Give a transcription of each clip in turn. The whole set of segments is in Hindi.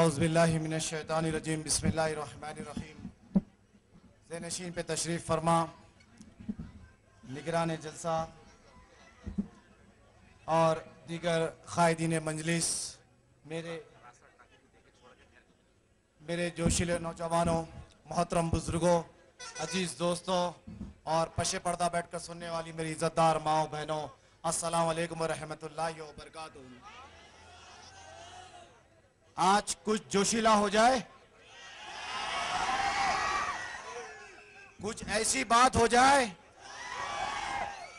औज़ुबिल्लाहि मिनश्शैतानिर्रजीम बिस्मिल्लाहिर्रहमानिर्रहीम। ज़ेनशीन पे तशरीफ़ फरमा निगरान जलसा और दीगर क़ायदीन मजलिस, मेरे जोशीले नौजवानों, मोहतरम बुज़ुर्गों, अजीज़ दोस्तों और पशे पर्दा बैठ कर सुनने वाली मेरी इज़्ज़तदार माओ बहनों, अस्सलाम वालेकुम व रहमतुल्लाहि व बरकातुहू। आज कुछ जोशीला हो जाए, कुछ ऐसी बात हो जाए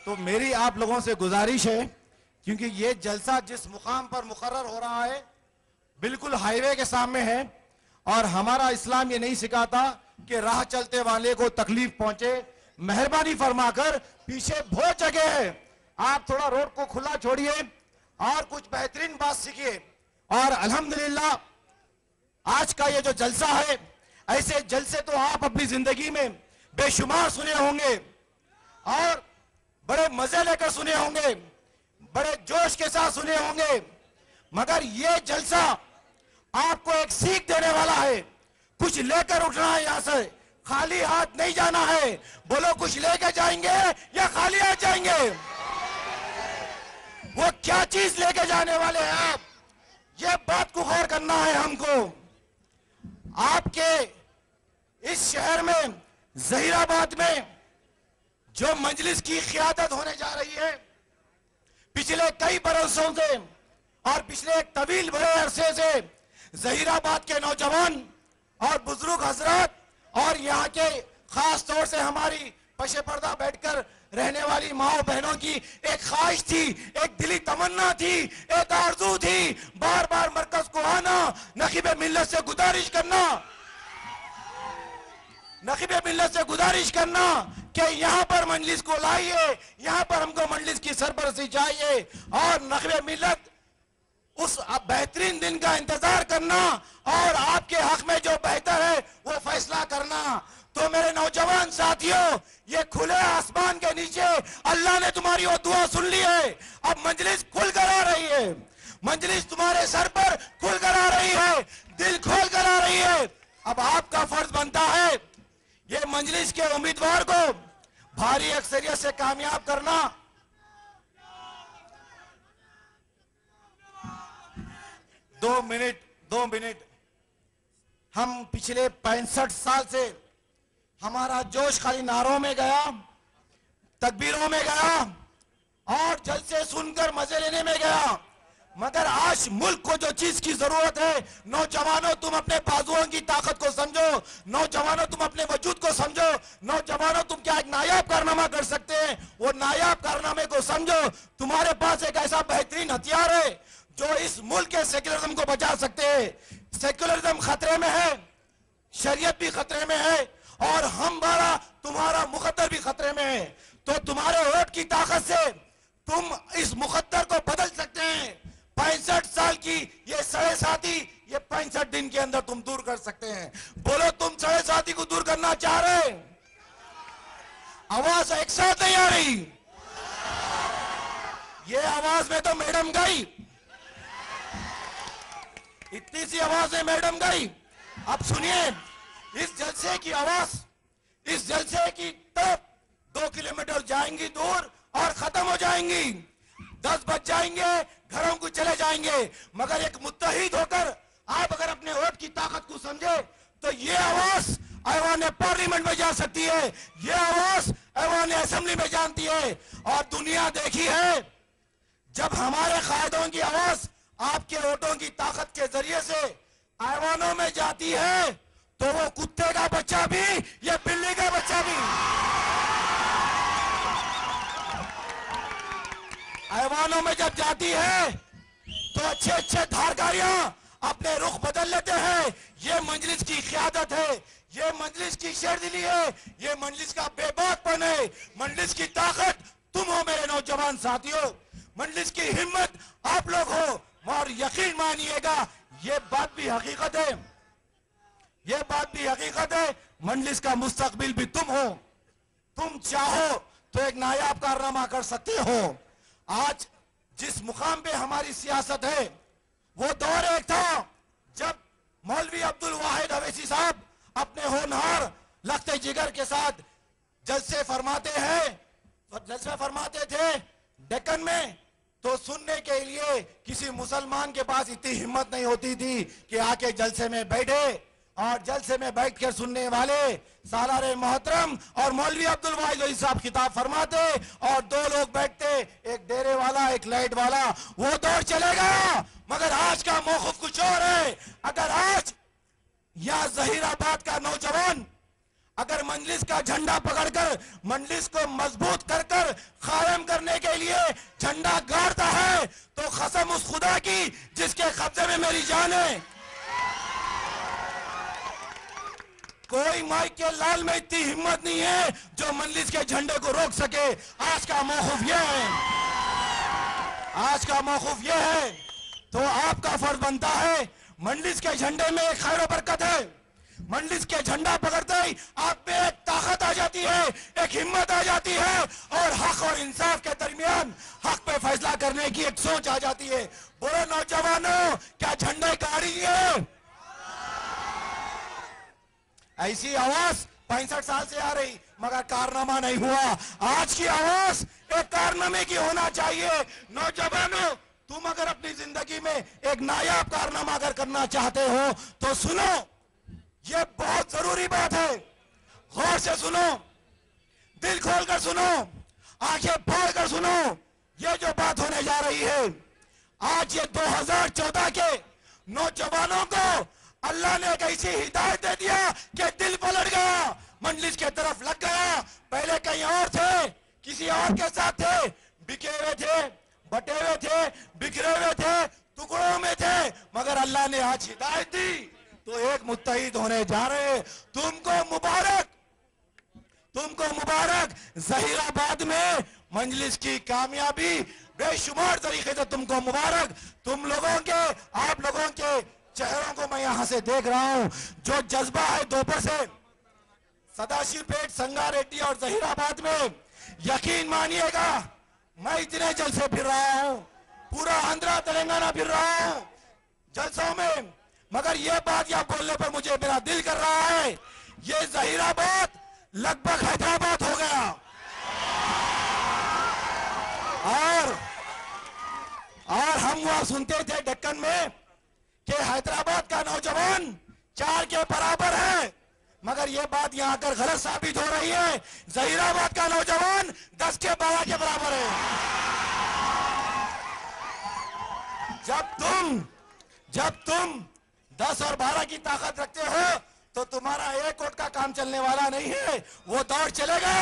तो मेरी आप लोगों से गुजारिश है, क्योंकि ये जलसा जिस मुकाम पर मुकर्रर हो रहा है बिल्कुल हाईवे के सामने है और हमारा इस्लाम ये नहीं सिखाता कि राह चलते वाले को तकलीफ पहुंचे। मेहरबानी फरमाकर पीछे बहुत जगह है, आप थोड़ा रोड को खुला छोड़िए और कुछ बेहतरीन बात सीखिए। और अल्हम्दुलिल्लाह आज का ये जो जलसा है, ऐसे जलसे तो आप अपनी जिंदगी में बेशुमार सुने होंगे और बड़े मजे लेकर सुने होंगे, बड़े जोश के साथ सुने होंगे, मगर ये जलसा आपको एक सीख देने वाला है। कुछ लेकर उठना है, यहां से खाली हाथ नहीं जाना है। बोलो, कुछ लेकर जाएंगे या खाली हाथ जाएंगे? वो क्या चीज लेके जाने वाले हैं आप, ये बात को गौर करना है हमको। आपके इस शहर में ज़हीराबाद में जो मजलिस की क़ियादत होने जा रही है, पिछले कई बरसों से और पिछले एक तवील बड़े अरसे से ज़हीराबाद के नौजवान और बुजुर्ग हजरात और यहाँ के खास तौर से हमारी पशे पर्दा बैठकर रहने वाली माओ बहनों की एक ख्वाहिश थी, एक दिली तमन्ना थी, एक आरज़ू थी, बार बार मरकज को आना, नखीबे मिल्लत से गुजारिश करना, नखीबे मिल्लत से गुजारिश करना कि यहाँ पर मजलिस को लाइए, यहाँ पर हमको मजलिस की सरपरस्ती चाहिए और नखीबे मिल्लत उस बेहतरीन दिन का इंतजार करना और आपके हक में जो बेहतर है वो फैसला करना। तो मेरे नौजवान साथियों, ये खुले आसमान के नीचे अल्लाह ने तुम्हारी वो दुआ सुन ली है। अब मजलिस खुल कर आ रही है, मजलिस तुम्हारे सर पर खुल कर आ रही है, दिल खोल कर आ रही है। अब आपका फर्ज बनता है ये मजलिस के उम्मीदवार को भारी अक्सरियत से कामयाब करना। दो मिनट हम पिछले 65 साल से हमारा जोश खाली नारों में गया, तकबीरों में गया और जलसे सुनकर मजे लेने में गया, मगर आज मुल्क को जो चीज की जरूरत है, नौजवानों तुम अपने बाजुओं की ताकत को समझो, नौजवानों तुम अपने वजूद को समझो, नौजवानों तुम क्या एक नायाब कारनामा कर सकते हैं, वो नायाब कारनामे को समझो। तुम्हारे पास एक ऐसा बेहतरीन हथियार है जो इस मुल्क के सेक्युलरिज्म को बचा सकते हैं। सेक्युलरिज्म खतरे में है, शरीयत भी खतरे में है और हमारा तुम्हारा मुकद्दर भी खतरे में है। तो तुम्हारे वोट की ताकत से तुम इस मुकद्दर को बदल सकते हैं। 65 साल की ये सड़े साथी ये 65 दिन के अंदर तुम दूर कर सकते हैं। बोलो, तुम सड़े साथी को दूर करना चाह रहे? आवाज एक साथ नहीं आ रही, ये आवाज में तो मैडम गई, इतनी सी आवाज में मैडम गई। अब सुनिए इस जलसे की आवाज, इस जलसे की तरफ 2 किलोमीटर जाएंगी दूर और खत्म हो जाएंगी, 10 बज जाएंगे, घरों को चले जाएंगे। मगर एक मुत्तहिद होकर आप अगर अपने वोट की ताकत को समझे तो ये आवाज ऐवान पार्लियामेंट में जा सकती है, ये आवाज ऐवान असेंबली में जानती है। और दुनिया देखी है, जब हमारे कायदों की आवाज आपके वोटों की ताकत के जरिए से ऐवानों में जाती है तो वो कुत्ते का बच्चा भी, ये बिल्ली का बच्चा भी ऐवानों में जब जाती है तो अच्छे अच्छे धारकारियां अपने रुख बदल लेते हैं। ये मजलिस की क़ियादत है, ये मजलिस की शेरदिली है, ये मजलिस का बेबाकपन है, मजलिस की ताकत तुम हो मेरे नौजवान साथियों, मजलिस की हिम्मत आप लोग हो। और यकीन मानिएगा ये बात भी हकीकत है, ये बात भी हकीकत है, मजलिस का मुस्तकबिल भी तुम हो। तुम चाहो तो एक नायाब कारनामा कर सकते हो। आज जिस मुकाम पे हमारी सियासत है वो दौर एक था जब जिगर के साथ जलसे फरमाते थे डेक्कन में, तो सुनने के लिए किसी मुसलमान के पास इतनी हिम्मत नहीं होती थी कि आके जलसे में बैठे, और जलसे में बैठकर सुनने वाले सालारे मोहतरम और मौलवी अब्दुल वाहिद साहब खिताब फरमाते, और दो लोग बैठते, एक डेरे वाला एक लाइट वाला, वो दौड़ चलेगा। मगर आज का मौक़िफ़ कुछ और है। अगर आज या ज़हीराबाद का नौजवान अगर मंजलिस का झंडा पकड़कर मंजलिस को मजबूत कर कर कायम करने के लिए झंडा गाड़ता है, तो कसम उस खुदा की जिसके कब्जे में मेरी जान है, कोई माइक के लाल में इतनी हिम्मत नहीं है जो मंजलिस के झंडे को रोक सके। आज का मौक़िफ़ यह है, आज का मौक़िफ़ यह है। तो आपका फर्ज बनता है, मंजलिस के झंडे में एक खैर बरकत है। मंजलिस के झंडा पकड़ते ही आप में एक ताकत आ जाती है, एक हिम्मत आ जाती है, और हक और इंसाफ के दरमियान हक पे फैसला करने की एक सोच आ जाती है। बोलो नौजवानों, क्या झंडे गाड़ेंगे? ऐसी आवाज 65 साल से आ रही, मगर कारनामा नहीं हुआ। आज की आवाज एक कारनामे की होना चाहिए। नौजवानों, तुम अगर अपनी जिंदगी में एक नायाब कारनामा अगर करना चाहते हो तो सुनो, ये बहुत जरूरी बात है। गौर से सुनो, दिल खोलकर सुनो, आंखें फाड़ कर सुनो। ये जो बात होने जा रही है, आज ये 2014 के नौजवानों को अल्लाह ने एक ऐसी हिदायत दे दिया कि दिल पलट गया, मंजलिस की तरफ लग गया। पहले कहीं और थे, किसी और के साथ थे, बिके हुए थे, बटे हुए थे, बिखरे हुए थे, टुकड़ों में थे, मगर अल्लाह ने आज हिदायत दी तो एक मुत्तहिद होने जा रहे। तुमको मुबारक, तुमको मुबारक। ज़हीराबाद में मंजलिस की कामयाबी बेशुमार तरीके से तुमको मुबारक। तुम लोगों के, आप लोगों के चेहरों को मैं यहां से देख रहा हूं, जो जज्बा है दोपहर से सदाशिवपेट, संगारेड्डी और ज़हीराबाद में, यकीन मानिएगा मैं इतने जलसे फिर रहा हूं, पूरा आंध्रा तेलंगाना फिर रहा हूं जलसों में, मगर यह बात यहां बोलने पर मुझे मेरा दिल कर रहा है, ये ज़हीराबाद लगभग हैदराबाद हो गया। और हम वहां सुनते थे डेक्कन में कि हैदराबाद का नौजवान 4 के बराबर है, मगर यह बात यहां आकर गलत साबित हो रही है। ज़हीराबाद का नौजवान 10 के 12 के बराबर है। जब तुम 10 और 12 की ताकत रखते हो तो तुम्हारा एक वोट का काम चलने वाला नहीं है, वो दौड़ चलेगा।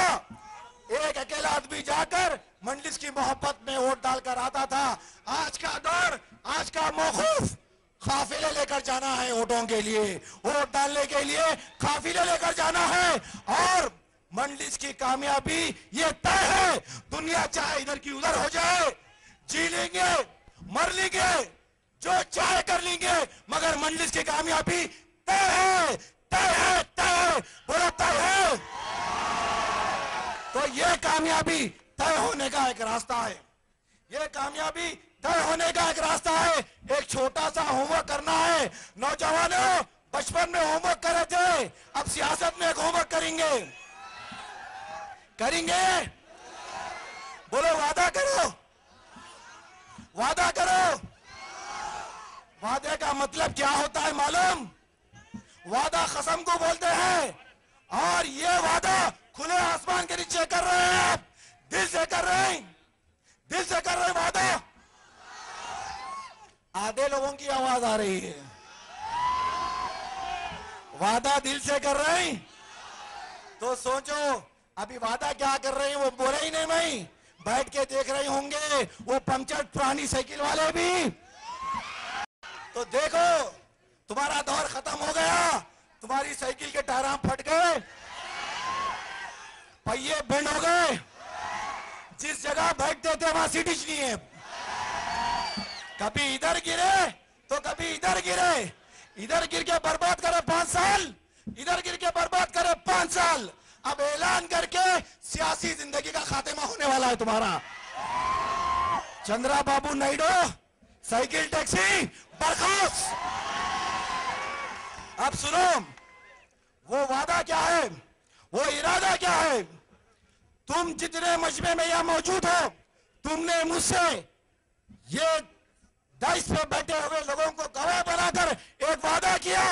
एक अकेला आदमी जाकर मंजलिस की मोहब्बत में वोट डालकर आता था। आज का दौर, आज का मौक़िफ़ काफिले लेकर जाना है वोटों के लिए, वोट डालने के लिए काफिले लेकर जाना है। और मंजलिस की कामयाबी ये तय है, दुनिया चाहे इधर की उधर हो जाए, जी लेंगे, मर लेंगे, जो चाहे कर लेंगे, मगर मंजलिस की कामयाबी तय है, तय है, तय है। बोलो तय है। तो ये कामयाबी तय होने का एक रास्ता है, ये कामयाबी तय होने का एक रास्ता है। एक छोटा सा होमवर्क करना है। नौजवानों, बचपन में होमवर्क करे थे, अब सियासत में एक होमवर्क करेंगे, करेंगे। बोलो वादा करो, वादा करो। वादे का मतलब क्या होता है मालूम? वादा कसम को बोलते हैं, और ये वादा खुले आसमान के नीचे कर रहे हैं आप, दिल से कर रहे हैं, दिल से कर रहे हैं वादा। आधे लोगों की आवाज आ रही है, वादा दिल से कर रहे हैं। तो सोचो अभी वादा क्या कर रहे हैं, वो बोले ही नहीं, मैं बैठ के देख रहे होंगे वो पंचर पुरानी साइकिल वाले भी। तो देखो तुम्हारा दौर खत्म हो गया, तुम्हारी साइकिल के टायर फट गए, पहिए बेंड हो गए, जिस जगह बैठते थे वहां सीटिच नहीं है, कभी इधर गिरे तो कभी इधर गिरे, इधर गिर के बर्बाद करे 5 साल, इधर गिर के बर्बाद करे 5 साल। अब ऐलान करके सियासी जिंदगी का खात्मा होने वाला है तुम्हारा। चंद्रा बाबू नायडू साइकिल टैक्सी बर्खास्त। अब सुनो, वो वादा क्या है? वो इरादा क्या है? तुम जितने मजमे में यहां मौजूद हो, तुमने मुझसे ये दाइस पे बैठे हुए लोगों को गवाह बनाकर एक वादा किया,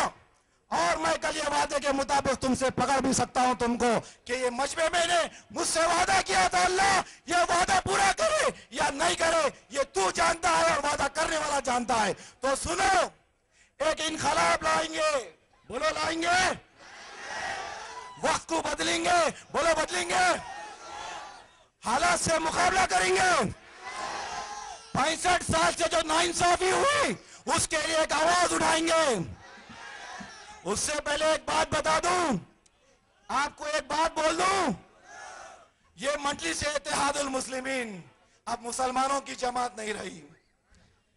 और मैं कल ये वादे के मुताबिक तुमसे पकड़ भी सकता हूं तुमको कि ये मजमे मैंने मुझसे वादा किया था। अल्लाह ये वादा पूरा करे या नहीं करे ये तू जानता है और वादा करने वाला जानता है। तो सुनो, एक इनकलाब लाएंगे, बोलो लाएंगे, वक्त को बदलेंगे, बोलो बदलेंगे, हालात से मुकाबला करेंगे। 65 साल से जो नाइंसाफी हुई उसके लिए एक आवाज उठाएंगे। उससे पहले एक बात बता दूं, आपको एक बात बोल दूं, ये मजलिस इत्तेहादुल मुस्लिमीन अब मुसलमानों की जमात नहीं रही।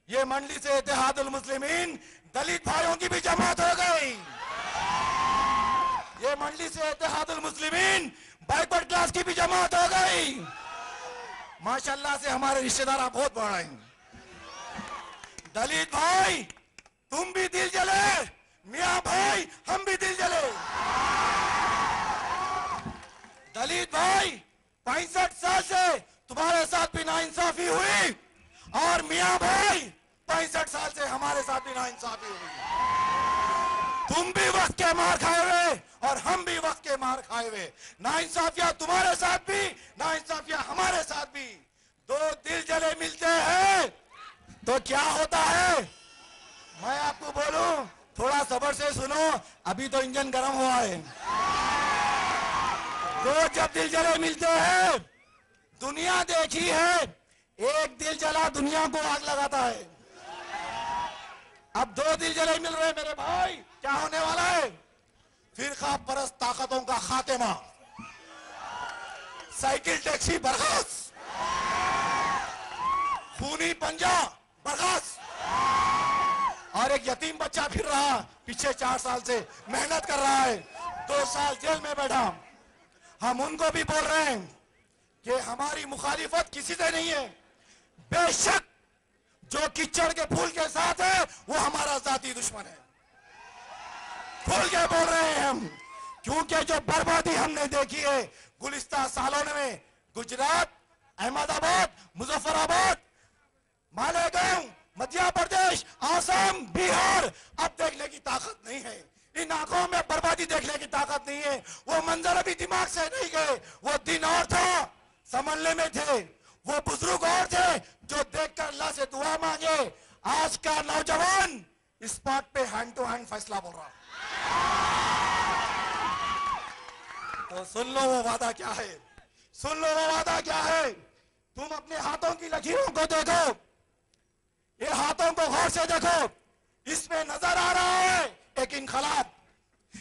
ये मजलिस इत्तेहादुल मुस्लिमीन दलित भाइयों की भी जमात हो गई। ये मजलिस इत्तेहादुल मुस्लिमीन बैकवर्ड क्लास की भी जमात हो गई। माशाल्लाह से हमारे रिश्तेदार बहुत बड़ा हैं। दलित भाई तुम भी दिल जले, मियां भाई हम भी दिल जले। दलित भाई 65 साल से तुम्हारे साथ भी नाइंसाफी हुई, और मियां भाई 65 साल से हमारे साथ भी नाइंसाफी हुई। तुम भी वक्त के मार खाए हुए और हम भी वक्त के मार खाए हुए। नाइंसाफिया तुम्हारे साथ भी, नाइंसाफिया हमारे साथ भी। दो दिल जले मिलते हैं तो क्या होता है? मैं आपको बोलूं, थोड़ा सब्र से सुनो, अभी तो इंजन गर्म हुआ है। दो जब दिल जले मिलते हैं, दुनिया देखी है, एक दिल जला दुनिया को आग लगाता है। अब दो दिल जले मिल रहे मेरे भाई, क्या होने वाला है? फिरका परस्त ताकतों का खात्मा, साइकिल टैक्सी बर्खास्त, खूनी पंजा बर्खास्त, और एक यतीम बच्चा फिर रहा पीछे 4 साल से मेहनत कर रहा है, 2 साल जेल में बैठा। हम उनको भी बोल रहे हैं कि हमारी मुखालिफत किसी से नहीं है। बेशक जो कीचड़ के फूल के साथ है वो हमारा जाती दुश्मन है, खुल के बोल रहे हैं हम, क्योंकि जो बर्बादी हमने देखी है गुलिस्ता सालों में, गुजरात, अहमदाबाद, मुजफ्फराबाद, मालेगांव, मध्य प्रदेश, आसाम, बिहार, अब देखने की ताकत नहीं है। इन आंखों में बर्बादी देखने की ताकत नहीं है। वो मंजर अभी दिमाग से नहीं गए। वो दिन और था, समझने में थे, वो बुजुर्ग और थे जो देखकर अल्लाह से दुआ मांगे। आज का नौजवान इस बात पे हैंड टू हैंड फैसला बोल रहा। तो सुन लो वो वादा क्या है, सुन लो वो वादा क्या है। तुम अपने हाथों की लकीरों को देखो, ये हाथों को गौर से देखो, इसमें नजर आ रहा है एक इनकलाब,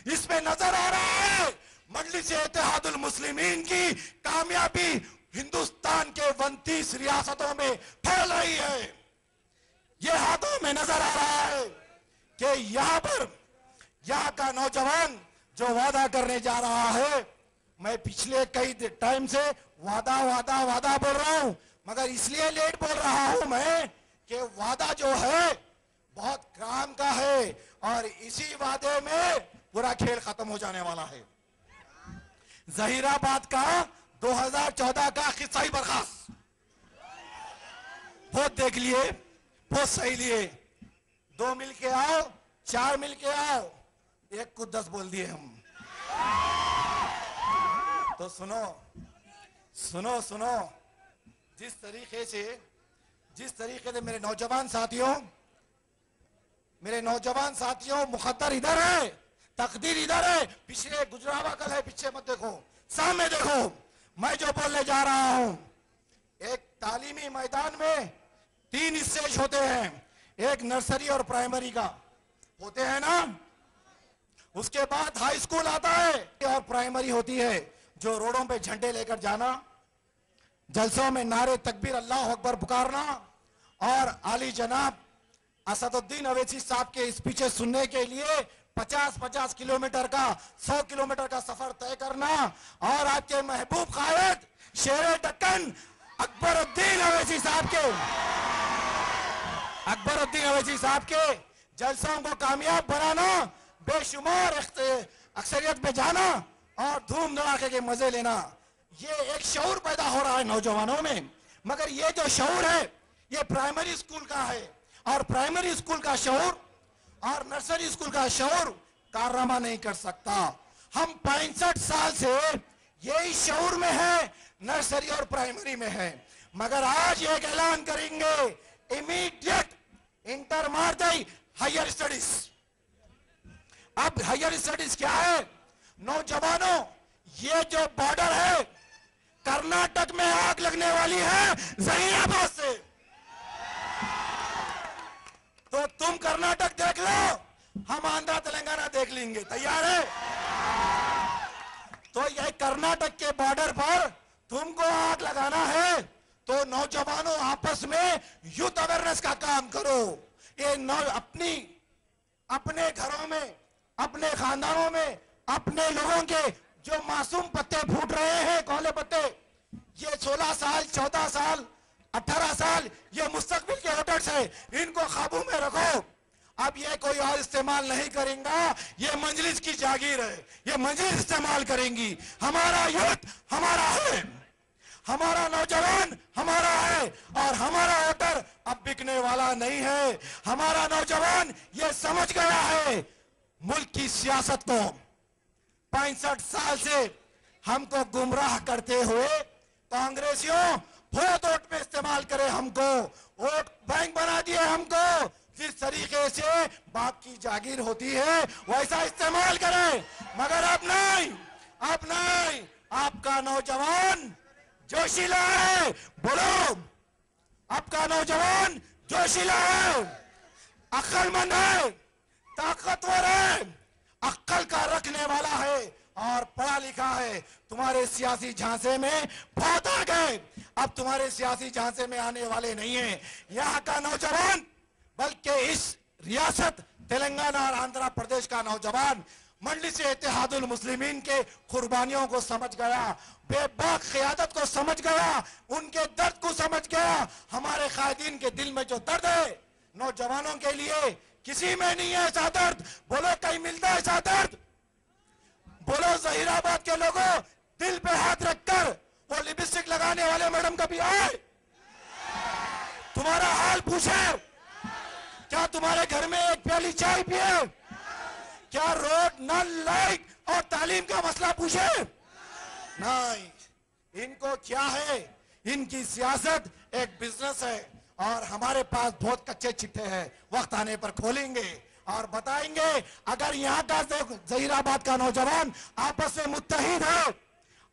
इसमें नजर आ रहा है मजलिस इत्तेहादुल मुस्लिमीन की कामयाबी हिंदुस्तान के 29 रियासतों में फैल रही है। ये हाथों में नजर आ रहा है कि यहां पर यहां का नौजवान जो वादा करने जा रहा है, मैं पिछले कई टाइम से वादा वादा वादा बोल रहा हूं, मगर इसलिए लेट बोल रहा हूं मैं कि वादा जो है बहुत काम का है, और इसी वादे में पूरा खेल खत्म हो जाने वाला है। जहीराबाद का 2014 का किस्सा ही बर्खास्त, बहुत देख लिए, बहुत सही लिए। 2 मिल के आओ, 4 मिल के आओ, 1 को 10 बोल दिए हम। तो सुनो सुनो सुनो, जिस तरीके से मेरे नौजवान साथियों मुकद्दर इधर है, तकदीर इधर है, पिछले गुजरावा कल है, पीछे मत देखो, सामने देखो। मैं जो बोलने जा रहा हूं, एक तालीमी मैदान में 3 स्टेज होते हैं, एक नर्सरी और प्राइमरी का होते हैं ना, उसके बाद हाई स्कूल आता है और प्राइमरी होती है, जो रोडों पे झंडे लेकर जाना, जलसों में नारे तकबीर अल्लाह अकबर पुकारना, और आली जनाब असदुद्दीन अवैसी साहब के स्पीचेस सुनने के लिए 50-50 किलोमीटर का, 100 किलोमीटर का सफर तय करना, और आपके महबूब कायद शेरे दक्कन अकबरुद्दीन अवैसी साहब के जलसों को कामयाब बनाना, बेशुमार अक्सरियत में जाना, और धूम धड़ाके के मजे लेना, ये एक शऊर पैदा हो रहा है नौजवानों में। मगर ये जो शऊर है ये प्राइमरी स्कूल का है, और प्राइमरी स्कूल का शऊर और नर्सरी स्कूल का शऊर कारनामा नहीं कर सकता। हम 65 साल से यही शऊर में है, नर्सरी और प्राइमरी में है। मगर आज एक ऐलान करेंगे, इमीडिएट इंटर मार दे हायर स्टडीज। अब हायर स्टडीज क्या है? नौजवानों, ये जो बॉर्डर है कर्नाटक में आग लगने वाली है जहीराबाद से। तो तुम कर्नाटक देख लो, हम आंध्र तेलंगाना देख लेंगे। तैयार है? तो ये कर्नाटक के बॉर्डर पर तुमको आग लगाना है तो नौजवानों आपस में यूथ अवेयरनेस का काम करो। ये अपने घरों में, अपने खानदानों में, अपने लोगों के जो मासूम पत्ते फूट रहे हैं, कौले पत्ते, ये 16 साल, 14 साल, 18 साल, ये मुस्तकबिल के वोटर्स है, इनको काबू में रखो। अब ये कोई और इस्तेमाल नहीं करेगा, ये मंजलिस की जागीर है, ये मंजलिस इस्तेमाल करेंगी। हमारा यूथ हमारा है, हमारा नौजवान हमारा है, और हमारा वोटर अब बिकने वाला नहीं है। हमारा नौजवान ये समझ गया है मुल्क की सियासत को। 65 साल से हमको गुमराह करते हुए कांग्रेसियों वोट में इस्तेमाल करे, हमको वोट बैंक बना दिए, हमको जिस तरीके से बाप की जागीर होती है वैसा इस्तेमाल करें। मगर अब नहीं, अब नहीं। आपका नौजवान जोशीला है, बोलो, आपका नौजवान जोशीला है, अक्लमंद है, ताकतवर है, अक्ल का रखने वाला है और पढ़ा लिखा है। तुम्हारे सियासी झांसे में बहुत आ गए, अब तुम्हारे सियासी झांसे में आने वाले नहीं है यहाँ का नौजवान, बल्कि इस रियासत तेलंगाना और आंध्र प्रदेश का नौजवान मजलिस इत्तेहादुल मुस्लिमीन के कुर्बानियों को समझ गया, बेबाक क़यादत को समझ गया, उनके दर्द को समझ गया। हमारे कायदीन के दिल में जो दर्द है नौजवानों के लिए, किसी में नहीं है ऐसा दर्द। बोलो, कहीं मिलता है ऐसा दर्द? बोलो, जहीराबाद के लोगों, दिल पे हाथ रखकर वो लिपस्टिक लगाने वाले मैडम कभी आए? तुम्हारा हाल पूछे? क्या तुम्हारे घर में एक प्याली चाय पिए? क्या रोड, नल, लाइट और तालीम का मसला पूछे? नहीं। इनको क्या है? इनकी सियासत एक बिजनेस है, और हमारे पास बहुत कच्चे चिट्ठे हैं, वक्त आने पर खोलेंगे और बताएंगे। अगर यहाँ का जहीराबाद का नौजवान आपस में मुत्तहिद है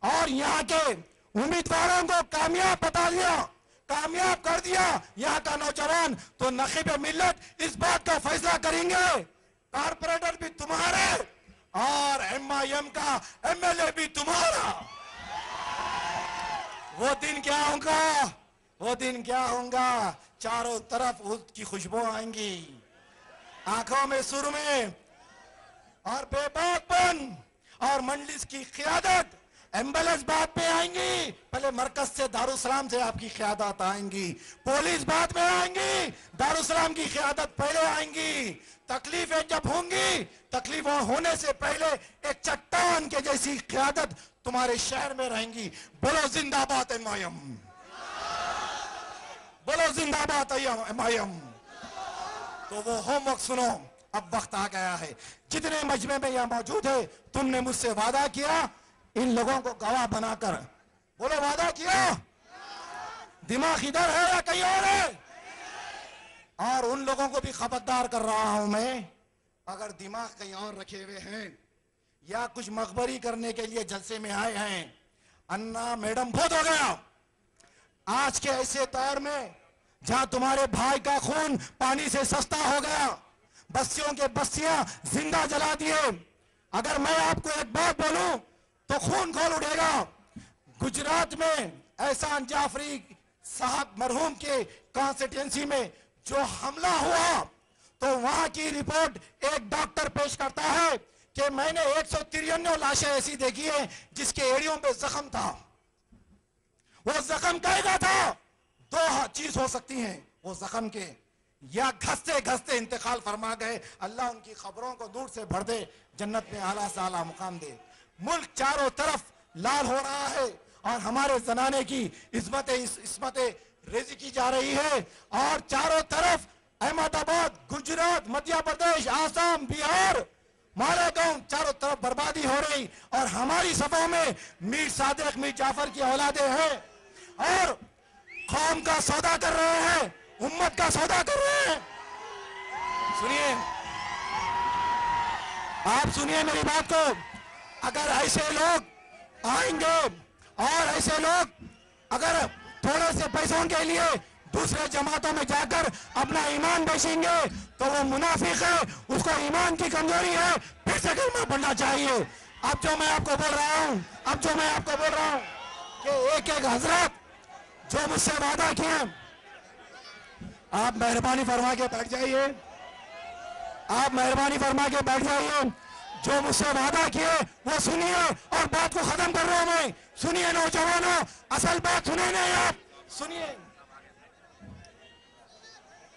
और यहाँ के उम्मीदवारों को कामयाब बता दिया, कामयाब कर दिया यहाँ का नौजवान, तो नखीब मिल्लत इस बात का फैसला करेंगे, कारपोरेटर भी तुम्हारे और MIM का MLA भी तुम्हारा। वो दिन क्या होगा? वो दिन क्या होगा? चारों तरफ उसकी खुशबू आएंगी, आंखों में सुरमे और बेबाकपन, और मंडलिस की क़यादत एम्बुलेंस बाद में आएंगी, पहले मरकज से दारुसलाम से आपकी क़यादत आएंगी, पुलिस बाद में आएंगी, दारुसलाम की क़यादत पहले आएंगी। तकलीफें जब होंगी, तकलीफें होने से पहले एक चट्टान के जैसी क़यादत तुम्हारे शहर में रहेंगी। बोलो जिंदाबाद MIM, बोलो जिंदाबाद MIM। तो वो होमवर्क सुनो, अब वक्त आ गया है। जितने मजमे में यहाँ मौजूद है, तुमने मुझसे वादा किया इन लोगों को गवाह बनाकर, बोलो वादा किया? दिमाग इधर है या कहीं और है? और उन लोगों को भी खबरदार कर रहा हूं मैं, अगर दिमाग कहीं और रखे हुए हैं या कुछ मखबरी करने के लिए जलसे में आए हैं, अन्ना मैडम बहुत हो गया। आज के ऐसे दौर में जहां तुम्हारे भाई का खून पानी से सस्ता हो गया, बस्तियों के बस्तियां जिंदा जला दिए, अगर मैं आपको एक बात बोलूं तो खून खोल उठेगा। गुजरात में एहसान जाफरी साहब मरहूम के कॉन्स्टिट्यूंसी में जो हमला हुआ, तो वहां की रिपोर्ट एक डॉक्टर पेश करता है कि मैंने 193 लाशें ऐसी देखी है जिसके एड़ियों पे जख्म था। वो जख्म कैसा था? दो चीज हो सकती हैं वो जख्म के, या घसते घसते इंतकाल फरमा गए, अल्लाह उनकी खबरों को दूर से भर दे, जन्नत में आला से आला मुकाम दे। मुल्क चारों तरफ लाल हो रहा है और हमारे जनाने की इस्मत रेजी की जा रही है और चारों तरफ अहमदाबाद, गुजरात, मध्य प्रदेश, आसाम, बिहार, मालेगांव, चारों तरफ बर्बादी हो रही और हमारी सभा में मीर सादिक, मीर जाफर की औलादे हैं और कौम का सौदा कर रहे हैं, उम्मत का सौदा कर रहे हैं। सुनिए, आप सुनिए मेरी बात को। अगर ऐसे लोग आएंगे और ऐसे लोग अगर थोड़े से पैसों के लिए दूसरे जमातों में जाकर अपना ईमान बेचेंगे तो वो मुनाफिक है, उसको ईमान की कमजोरी है, फिर से कलमा पढ़ना चाहिए। अब जो मैं आपको बोल रहा हूं कि एक एक हजरत जो मुझसे वादा किए, आप मेहरबानी फरमा के बैठ जाइए, आप मेहरबानी फरमा के बैठ जाइए। जो मुझसे वादा किए वो सुनिए और बात को खत्म कर रहा हूं मैं। सुनिए नौजवानों, असल बात सुने नहीं, आप सुनिए।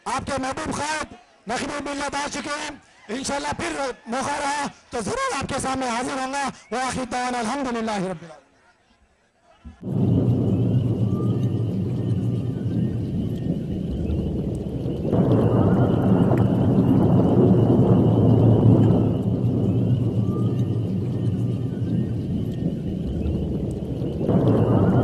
आपके महबूब खाब नकवी मिल्लत आ चुके हैं, इंशाल्लाह फिर मौका रहा तो जरूर आपके सामने हाजिर होंगे। व आखिर दावाना अल्हम्दुलिल्लाहि रब्बिल आलमीन।